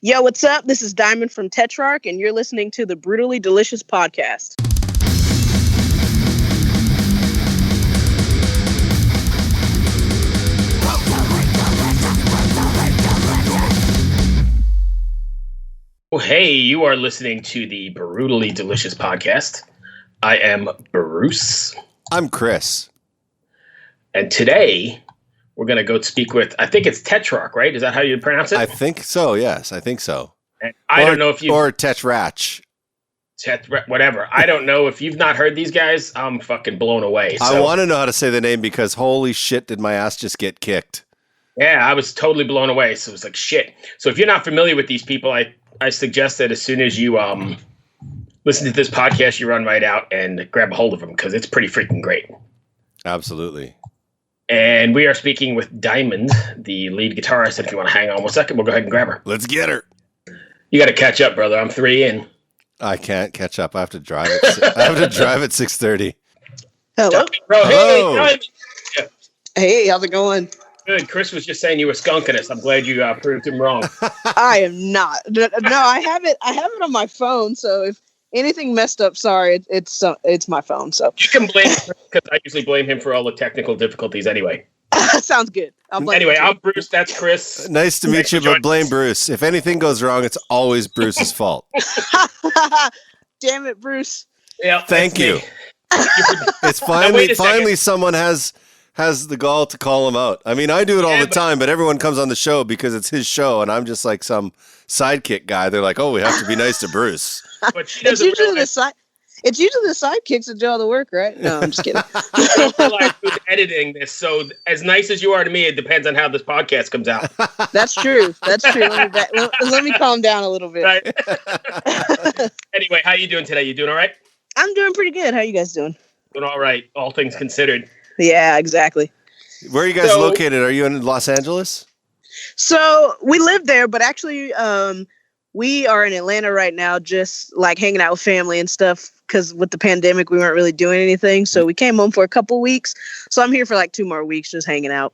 Yo, what's up? This is Diamond from Tetrarch, and you're listening to the Brutally Delicious podcast. Oh, hey, you are listening to the Brutally Delicious podcast. I am Bruce. I'm Chris. And today, we're going to go speak with, I think it's Tetrarch, right? Is that how you pronounce it? I think so, yes. I think so. And I don't know if you... Or Tetrarch. Whatever. I don't know. If you've not heard these guys, I'm fucking blown away. I want to know how to say the name because holy shit did my ass just get kicked. Yeah, I was totally blown away. So it was like, shit. So if you're not familiar with these people, I suggest that as soon as you listen to this podcast, you run right out and grab a hold of them because it's pretty freaking great. Absolutely. And we are speaking with Diamond, the lead guitarist. If you want to hang on 1 second, we'll go ahead and grab her. Let's get her. You got to catch up, brother. I'm 3 in. I can't catch up. I have to drive at, I have to drive at 6:30. Hello. Bro, hey, Oh. Diamond. Hey, how's it going? Good. Chris was just saying you were skunking us. I'm glad you proved him wrong. I am not. No, I have it on my phone, so if anything messed up, sorry, it's my phone. So You can blame Chris because I usually blame him for all the technical difficulties anyway. sounds good. Anyway, I'm Bruce. That's Chris. Nice to meet you, but blame Bruce. If anything goes wrong, it's always Bruce's fault. Damn it, Bruce. Yeah. Thank you. It's finally someone has the gall to call him out. I mean, I do it all the time, but everyone comes on the show because it's his show, and I'm just like some sidekick guy. They're like, oh, we have to be nice to Bruce. But she doesn't It's usually the sidekicks that do all the work, right? No, I'm just kidding. I don't realize who's editing this. So as nice as you are to me, it depends on how this podcast comes out. That's true. Let me calm down a little bit. Right? Anyway, how you doing today? You doing all right? I'm doing pretty good. How you guys doing? Doing all right, all things considered. Yeah, exactly. Where are you guys located? Are you in Los Angeles? So we live there, but actually we are in Atlanta right now, just like hanging out with family and stuff. Because with the pandemic, we weren't really doing anything. So we came home for a couple weeks. So I'm here for like 2 more weeks, just hanging out.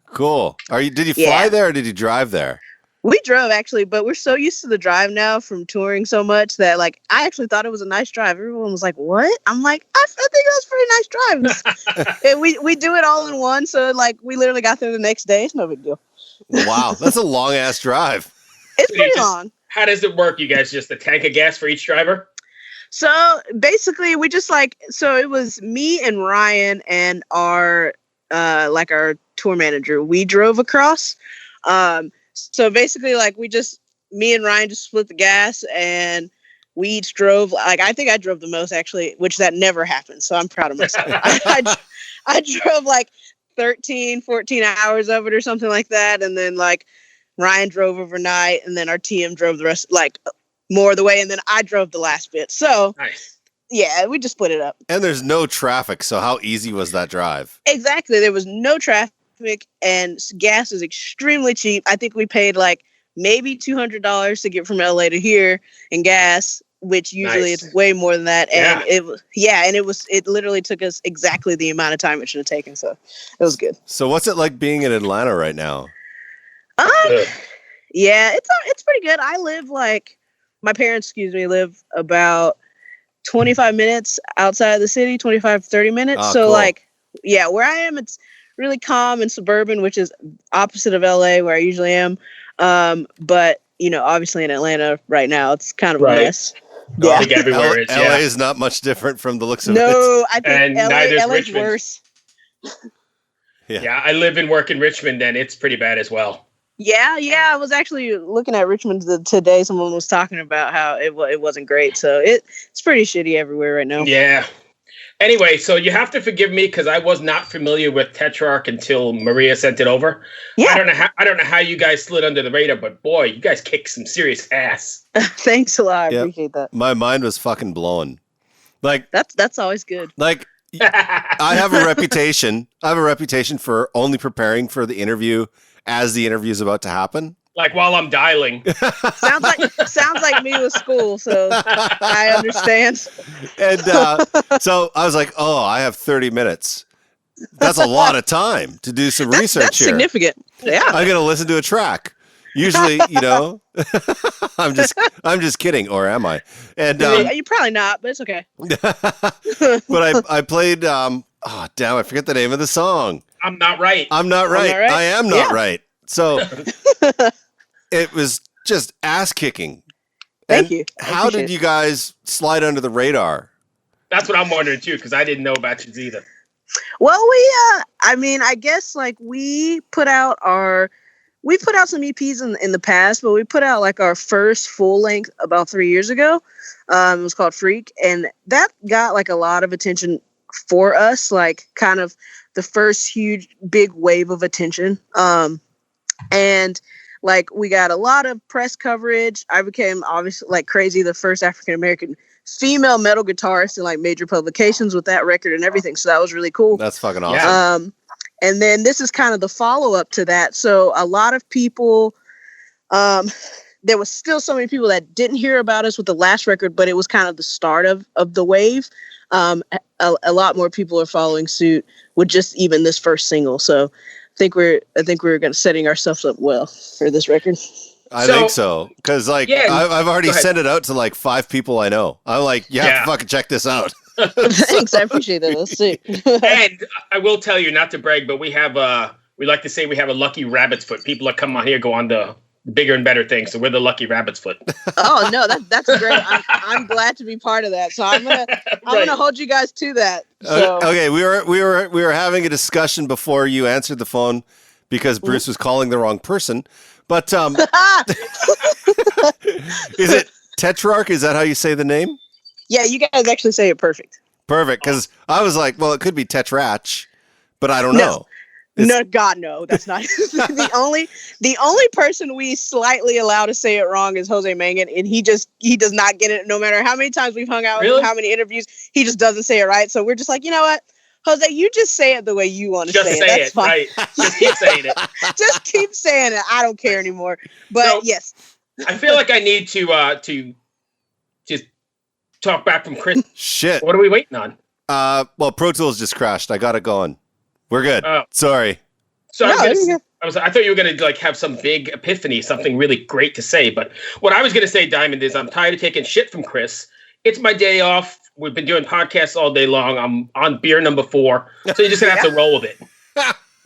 Cool. Did you fly there or did you drive there? We drove actually, but we're so used to the drive now from touring so much that like I actually thought it was a nice drive. Everyone was like, "What?" I'm like, I think that was a pretty nice drive. And we do it all in one, so like we literally got there the next day. It's no big deal. Wow, that's a long ass drive. It's pretty long. How does it work? You guys just a tank of gas for each driver? So basically, we just it was me and Ryan and our tour manager. We drove across. So basically, me and Ryan just split the gas, and we each drove. Like I think I drove the most actually, which that never happened. So I'm proud of myself. I drove like 13, 14 hours of it or something like that, and then like Ryan drove overnight, and then our TM drove the rest more of the way, and then I drove the last bit. So nice. Yeah, we just split it up. And there's no traffic, so how easy was that drive? Exactly, there was no traffic. And gas is extremely cheap. I think we paid like maybe $200 to get from LA to here in gas, which usually it's way more than that. And it literally took us exactly the amount of time it should have taken. So it was good. So what's it like being in Atlanta right now? Yeah, it's pretty good. I live my parents, live about 25 minutes outside of the city, 25, 30 minutes. So cool. Where I am, it's really calm and suburban, which is opposite of LA where I usually am. But obviously in Atlanta right now, it's kind of a mess. I think everywhere is. LA is not much different from the looks of it. No, I think LA's worse. Yeah, I live and work in Richmond, and it's pretty bad as well. Yeah. I was actually looking at Richmond today. Someone was talking about how it wasn't great. So it's pretty shitty everywhere right now. Yeah. Anyway, so you have to forgive me because I was not familiar with Tetrarch until Maria sent it over. Yeah. I don't know how you guys slid under the radar, but boy, you guys kicked some serious ass. Thanks a lot. I appreciate that. My mind was fucking blown. Like that's always good. Like I have a reputation. I have a reputation for only preparing for the interview as the interview is about to happen. Like while I'm dialing. Sounds like me with school, so I understand. And so I was like, oh, I have 30 minutes. That's a lot of time to do some research that's here. Significant. Yeah. I'm going to listen to a track. Usually, I'm just kidding, or am I? And you're probably not, but it's okay. But I played. Oh damn! I forget the name of the song. I'm not right. I'm not right. I am not right. So it was just ass kicking. Thank you. How did you guys slide under the radar? That's what I'm wondering too, because I didn't know about you either. Well, I guess like we put out some EPs in the past, but we put out like our first full length about 3 years ago. It was called Freak, and that got like a lot of attention for us, like kind of the first huge big wave of attention. And like we got a lot of press coverage. I became obviously like crazy the first African American female metal guitarist in like major publications with that record and everything. So that was really cool. That's fucking awesome. And then this is kind of the follow up to that. So a lot of people, there was still so many people that didn't hear about us with the last record, but it was kind of the start of the wave. A lot more people are following suit with just even this first single. So I think we're going to setting ourselves up well for this record. I think so. Cause like, I've already sent it out to like 5 people I know. I'm like, you have to fucking check this out. Thanks. I appreciate that. Let's see. And I will tell you, not to brag, but we like to say we have a lucky rabbit's foot. People that come on here go on the bigger and better things. So we're the lucky rabbit's foot. Oh no, that's great. I'm glad to be part of that. So I'm gonna hold you guys to that. So. Okay, we were having a discussion before you answered the phone because Bruce was calling the wrong person. But is it Tetrarch? Is that how you say the name? Yeah, you guys actually say it perfect. Perfect, because I was like, well, it could be Tetrarch, but I don't know. No, God, no, that's not the only person we slightly allow to say it wrong is Jose Mangan, and he does not get it. No matter how many times we've hung out with him, how many interviews, he just doesn't say it right. So we're just like, you know what, Jose, you just say it the way you want to say it. That's fine. Right. Just keep saying it. Just keep saying it. I don't care anymore. But so, yes, I feel like I need to just talk back from Chris. Shit. What are we waiting on? Well, Pro Tools just crashed. I got it going. We're good. Sorry. So I thought you were going to like have some big epiphany, something really great to say. But what I was going to say, Diamond, is I'm tired of taking shit from Chris. It's my day off. We've been doing podcasts all day long. I'm on beer number 4. So you're just going to have to roll with it.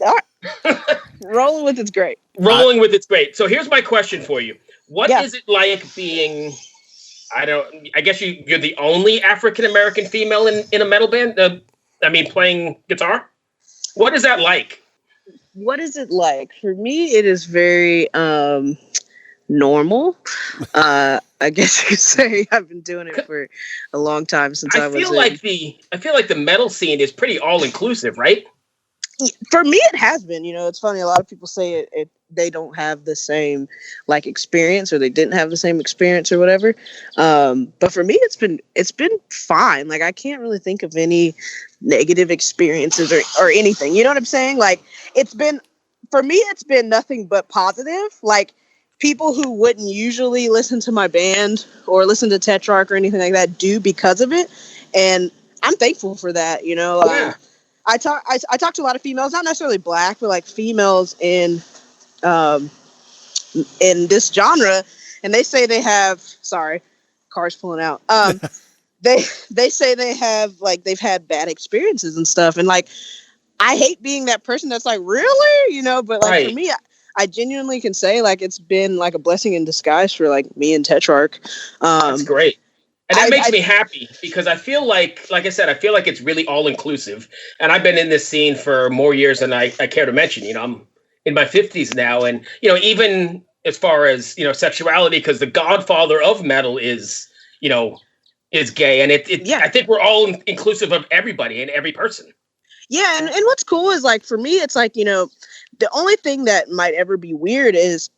All right. Rolling with it's great. Rolling with it's great. So here's my question for you. What is it like being, I guess you're the only African-American female in a metal band? Playing guitar? What is that like? What is it like? For me, it is very normal. I guess you could say I've been doing it for a long time since I feel like the metal scene is pretty all inclusive, right? For me, it has been. It's funny. A lot of people say they don't have the same like experience, or they didn't have the same experience, or whatever. But for me, it's been fine. Like I can't really think of any negative experiences or anything. You know what I'm saying? Like it's been nothing but positive. Like people who wouldn't usually listen to my band or listen to Tetrarch or anything like that do because of it, and I'm thankful for that. I talk to a lot of females, not necessarily black, but like females in this genre, and they say they have. Sorry, car's pulling out. They say they have like they've had bad experiences and stuff, and like I hate being that person that's like really, but like for me, I genuinely can say like it's been like a blessing in disguise for like me and Tetrarch. That's great. And that makes me happy because I feel like I said, I feel like it's really all inclusive. And I've been in this scene for more years than I care to mention. I'm in my 50s now. And, even as far as, sexuality, because the godfather of metal is gay. And I think we're all inclusive of everybody and every person. Yeah. And what's cool is like, for me, it's like, the only thing that might ever be weird is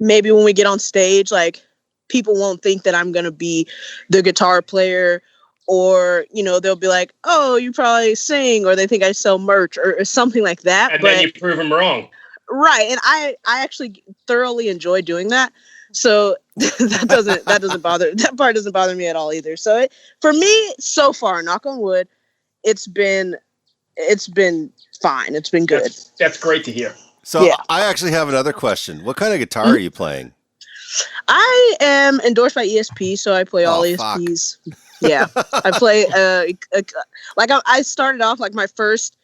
maybe when we get on stage, like, people won't think that I'm going to be the guitar player, or, they'll be like, oh, you probably sing, or they think I sell merch or something like that. And then you prove them wrong. Right. And I actually thoroughly enjoy doing that. So that part doesn't bother me at all either. So for me, so far, knock on wood, it's been fine. It's been good. That's great to hear. So I actually have another question. What kind of guitar are you playing? I am endorsed by ESP, so I play all ESPs. Fuck. Yeah, I play I started off like my first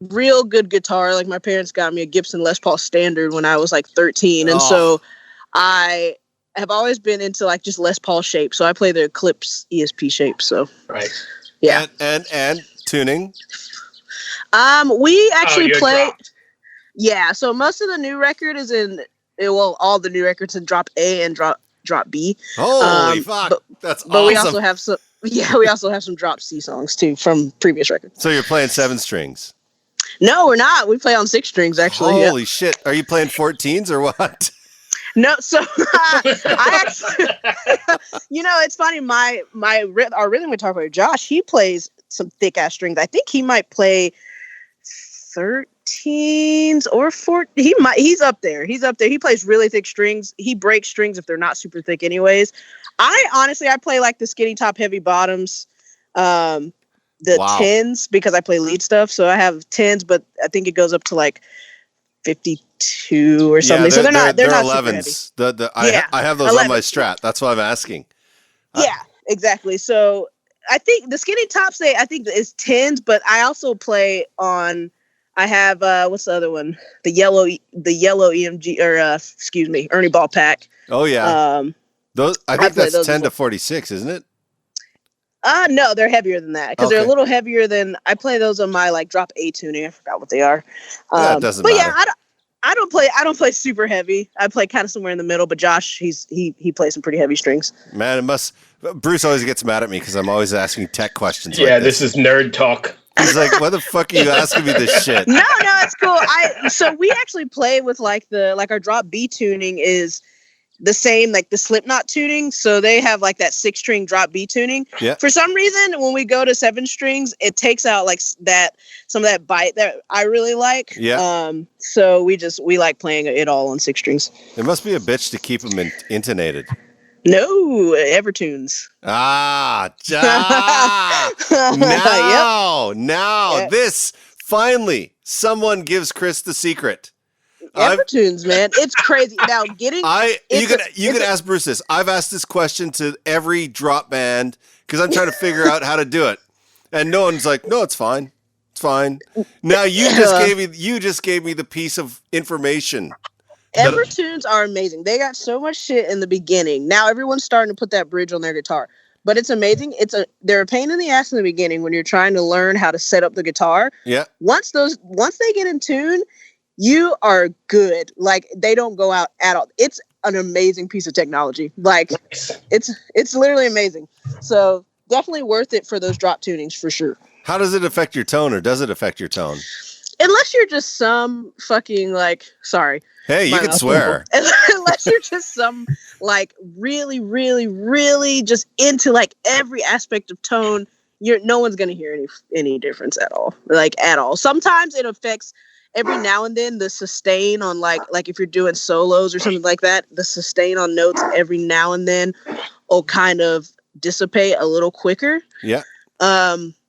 real good guitar. Like my parents got me a Gibson Les Paul Standard when I was like 13, and so I have always been into like just Les Paul shape. So I play the Eclipse ESP shape. So yeah, and tuning. We actually play. Yeah, so most of the new record is in. Well, all the new records in drop A and drop B. Holy fuck, that's awesome. But we also have some. Yeah, we also have some drop C songs too from previous records. So you're playing 7 strings? No, we're not. We play on 6 strings actually. Holy shit! Are you playing 14s or what? No, so I actually, it's funny. Our rhythm guitar player Josh, he plays some thick ass strings. I think he might play 13s or 4. He's up there. He plays really thick strings. He breaks strings if they're not super thick anyways. I play like the skinny top, heavy bottoms, the 10s because I play lead stuff. So I have 10s, but I think it goes up to like 52 or something. So they're not 11s. I have those 11s on my Strat. That's why I'm asking. Yeah, exactly. So I think the skinny tops I think is 10s, but I also play on. I have what's the other one? The yellow EMG or Ernie Ball pack. Oh yeah. Those I think that's 10 to 46, isn't it? No, they're heavier than that because they're a little heavier than. I play those on my like drop A tuning. I forgot what they are. It doesn't matter. Yeah, I don't play super heavy. I play kind of somewhere in the middle. But Josh, he plays some pretty heavy strings. Man, it must. Bruce always gets mad at me because I'm always asking tech questions. Yeah, like this is nerd talk. He's like, "Why the fuck are you asking me this shit?" No, it's cool. So we actually play with like our drop B tuning is the same, like the Slipknot tuning. So they have like that 6-string drop B tuning. Yeah. For some reason, when we go to 7 strings, it takes out like some of that bite that I really like. Yeah. So we like playing it all on 6 strings. It must be a bitch to keep them intonated. No, Evertunes. Now, this finally someone gives Chris the secret. Evertunes, man, it's crazy. Now, you can ask Bruce this. I've asked this question to every drop band because I'm trying to figure out how to do it, and no one's like, "No, it's fine, it's fine." Now you just gave me the piece of information. Evertunes are amazing. They got so much shit in the beginning. Now everyone's starting to put that bridge on their guitar. But it's amazing. They're a pain in the ass in the beginning when you're trying to learn how to set up the guitar. Yeah. Once they get in tune, you are good. Like they don't go out at all. It's an amazing piece of technology. Like it's literally amazing. So definitely worth it for those drop tunings for sure. How does it affect your tone, or does it affect your tone? Unless you're just some fucking sorry. Hey, you can swear. Unless you're just some like really, really, really just into like every aspect of tone, no one's gonna hear any difference at all. Like at all. Sometimes it affects every now and then the sustain on like if you're doing solos or something like that, the sustain on notes every now and then will kind of dissipate a little quicker. Yeah.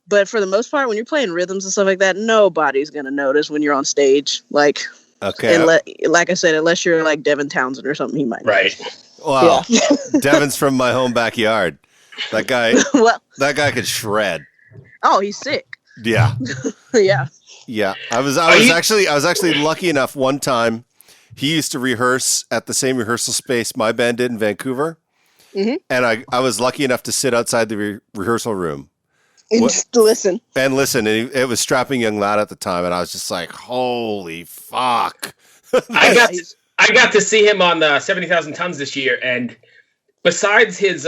But for the most part, when you're playing rhythms and stuff like that, nobody's gonna notice when you're on stage. Like, okay, like I said, unless you're like Devin Townsend or something, he might. Right. Wow. Yeah. Devin's from my home backyard. That guy. That guy could shred. Oh, he's sick. Yeah. Yeah. Yeah. I was actually lucky enough one time. He used to rehearse at the same rehearsal space my band did in Vancouver, and I was lucky enough to sit outside the rehearsal room. And just listen. And it was Strapping Young Lad at the time, and I was just like, holy fuck. I got to see him on the 70,000 Tons this year, and besides his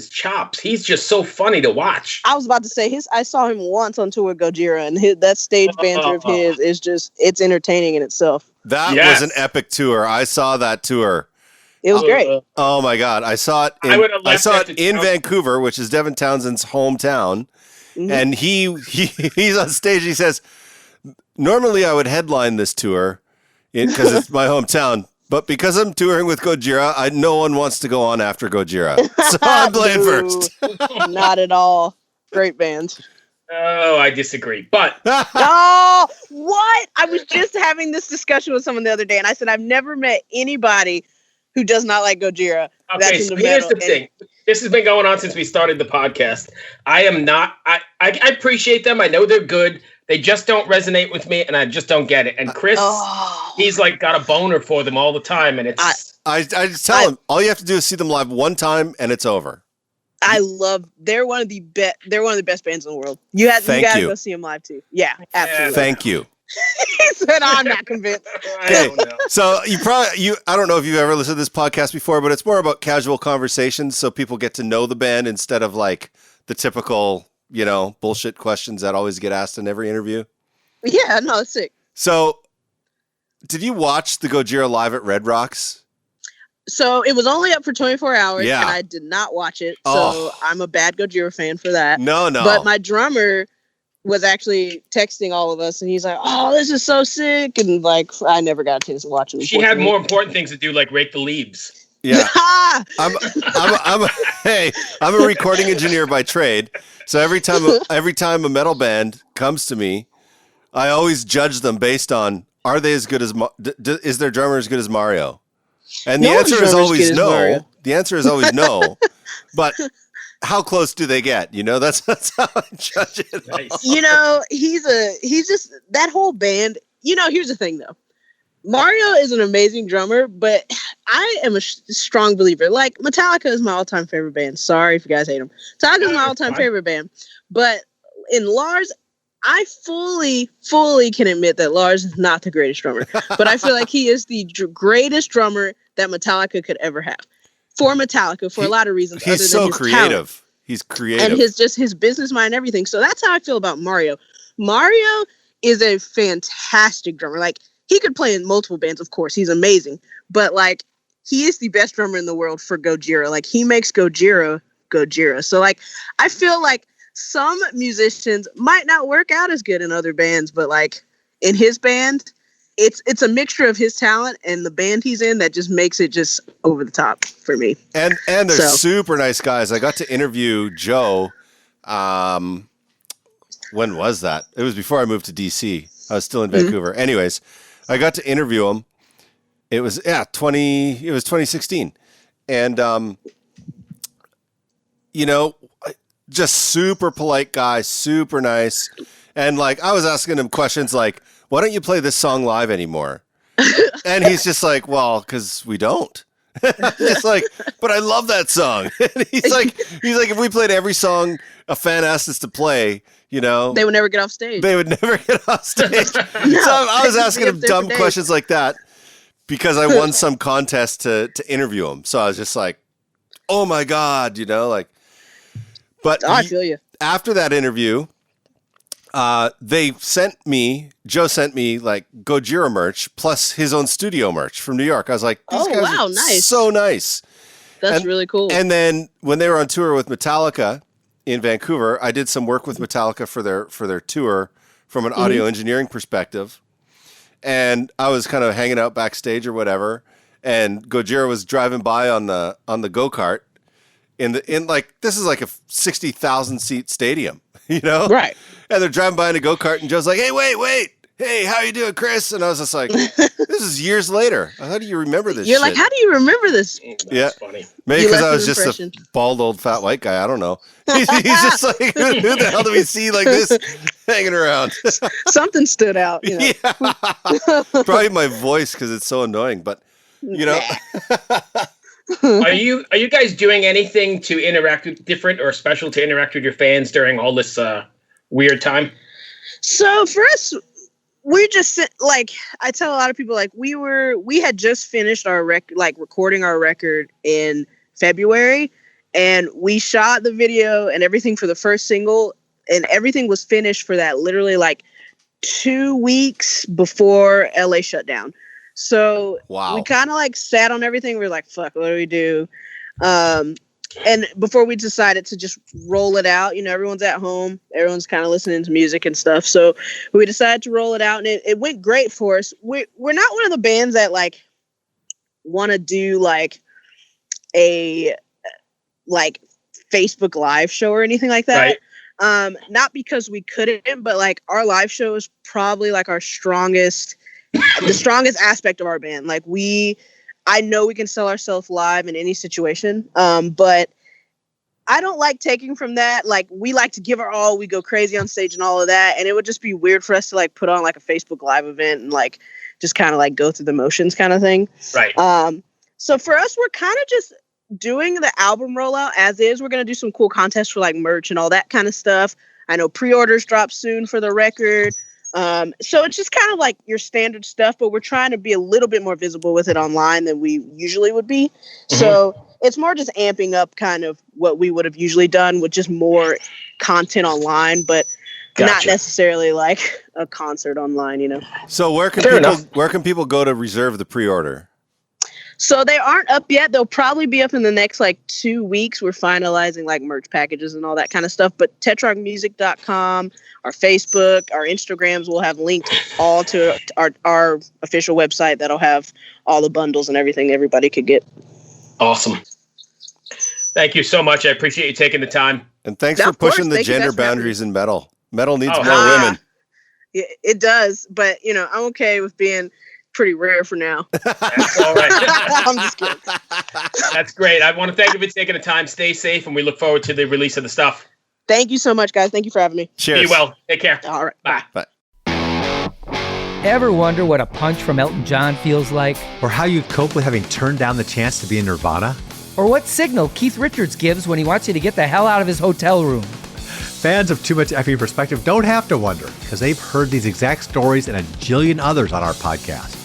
chops, he's just so funny to watch. I was about to say, I saw him once on tour with Gojira, and that stage banter of his is just, it's entertaining in itself. That was an epic tour. I saw that tour. It was great. Oh my God. I saw it in Vancouver, which is Devin Townsend's hometown. Mm-hmm. And he's on stage. He says, normally I would headline this tour because it's my hometown. But because I'm touring with Gojira, no one wants to go on after Gojira. So I'm playing first. Not at all. Great band. Oh, I disagree. But oh, what? I was just having this discussion with someone the other day, and I said I've never met anybody who does not like Gojira. Okay, so here's the thing. This has been going on since we started the podcast. I am not. I appreciate them. I know they're good. They just don't resonate with me, and I just don't get it. And Chris, he's like got a boner for them all the time, and it's. I just tell him all you have to do is see them live one time, and it's over. They're one of the best. They're one of the best bands in the world. You gotta go see them live too. Yeah, absolutely. Thank you. He said, "I'm not convinced." I don't know. So I don't know if you've ever listened to this podcast before, but it's more about casual conversations, so people get to know the band instead of like the typical, bullshit questions that always get asked in every interview. Yeah, no, it's sick. So, did you watch the Gojira live at Red Rocks? So it was only up for 24 hours, and I did not watch it. So I'm a bad Gojira fan for that. No. But my drummer was actually texting all of us, and he's like, "Oh, this is so sick!" And like, I never got a chance to watch it. She had more important things to do, like rake the leaves. Yeah, I'm a recording engineer by trade. So every time a metal band comes to me, I always judge them based on are they as good as is their drummer as good as Mario? And the answer is always no. The answer is always no. But how close do they get? That's how I judge it. Nice. He's just that whole band. Here's the thing though. Mario is an amazing drummer, but I am a strong believer. Like Metallica is my all-time favorite band. Sorry if you guys hate them. Metallica is my all-time favorite band. But in Lars, I fully can admit that Lars is not the greatest drummer, but I feel like he is the greatest drummer that Metallica could ever have. For Metallica, for a lot of reasons. He's so creative. Talent. He's creative. And his business mind and everything. So that's how I feel about Mario. Mario is a fantastic drummer. Like, he could play in multiple bands, of course. He's amazing. But, like, he is the best drummer in the world for Gojira. Like, he makes Gojira. So, like, I feel like some musicians might not work out as good in other bands, but like in his band, it's a mixture of his talent and the band he's in that just makes it just over the top for me. And they're super nice guys. I got to interview Joe. When was that? It was before I moved to DC. I was still in Vancouver. Anyways, I got to interview him. It was 2016. And just super polite guy, super nice. And like, I was asking him questions like, why don't you play this song live anymore? And he's just like, well, because we don't. Just like, but I love that song. And he's like, if we played every song a fan asked us to play, they would never get off stage. So I was asking him dumb questions like that because I won some contest to interview him. So I was just like, oh my God, But I feel you. After that interview, Joe sent me like Gojira merch plus his own studio merch from New York. I was like, these guys are nice. So nice. That's really cool. And then when they were on tour with Metallica in Vancouver, I did some work with Metallica for their tour from an audio engineering perspective. And I was kind of hanging out backstage or whatever, and Gojira was driving by on the go-kart. This is like a 60,000 seat stadium, Right. And they're driving by in a go-kart, and Joe's like, hey, wait. Hey, how you doing, Chris? And I was just like, this is years later. How do you remember this You're shit? like, how do you remember this? That's funny. Maybe because I was just a bald old fat white guy. I don't know. He's just like, who the hell do we see like this hanging around? Something stood out. Yeah. Probably my voice because it's so annoying, but Are you guys doing anything to interact with different or special to interact with your fans during all this weird time? So for us, we're just like, I tell a lot of people, like we had just finished our recording our record in February, and we shot the video and everything for the first single, and everything was finished for that literally like 2 weeks before LA shut down. So we kind of like sat on everything. We were like, fuck, what do we do? And before we decided to just roll it out, everyone's at home, everyone's kind of listening to music and stuff. So we decided to roll it out, and it went great for us. We're not one of the bands that like want to do like a Facebook Live show or anything like that. Not because we couldn't, but like our live show is probably like the strongest aspect of our band. Like I know we can sell ourselves live in any situation, but I don't like taking from that. Like, we like to give our all, we go crazy on stage and all of that, and it would just be weird for us to like put on like a Facebook Live event and like just kind of like go through the motions kind of thing. Right. So for us, we're kind of just doing the album rollout as is. We're going to do some cool contests for like merch and all that kind of stuff. I know pre-orders drop soon for the record. So it's just kind of like your standard stuff, but we're trying to be a little bit more visible with it online than we usually would be. Mm-hmm. So it's more just amping up kind of what we would have usually done with just more content online, but not necessarily like a concert online, you know? So where can people go to reserve the pre-order? So they aren't up yet. They'll probably be up in the next like 2 weeks. We're finalizing like merch packages and all that kind of stuff. But tetrarchmusic.com, our Facebook, our Instagrams will have linked all to our official website that'll have all the bundles and everything everybody could get. Awesome. Thank you so much. I appreciate you taking the time. And thanks for pushing the gender boundaries in metal. Metal needs more women. Yeah, it does. But, you know, I'm okay with being pretty rare for now. That's all right. I'm just kidding. That's great. I want to thank you for taking the time. Stay safe, and we look forward to the release of the stuff. Thank you so much, guys. Thank you for having me. Cheers. Be well. Take care. All right. Bye. Bye. Ever wonder what a punch from Elton John feels like? Or how you'd cope with having turned down the chance to be in Nirvana? Or what signal Keith Richards gives when he wants you to get the hell out of his hotel room? Fans of Too Much Effing Perspective don't have to wonder, because they've heard these exact stories and a jillion others on our podcast.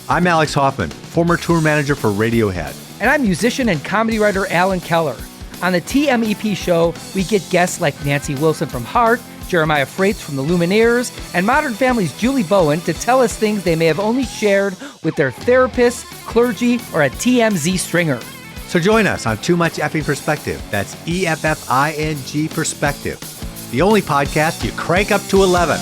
I'm Alex Hoffman, former tour manager for Radiohead. And I'm musician and comedy writer Alan Keller. On the TMEP show, we get guests like Nancy Wilson from Heart, Jeremiah Freites from the Lumineers, and Modern Family's Julie Bowen to tell us things they may have only shared with their therapist, clergy, or a TMZ stringer. So join us on Too Much Effing Perspective. That's EFFING Perspective. The only podcast you crank up to 11.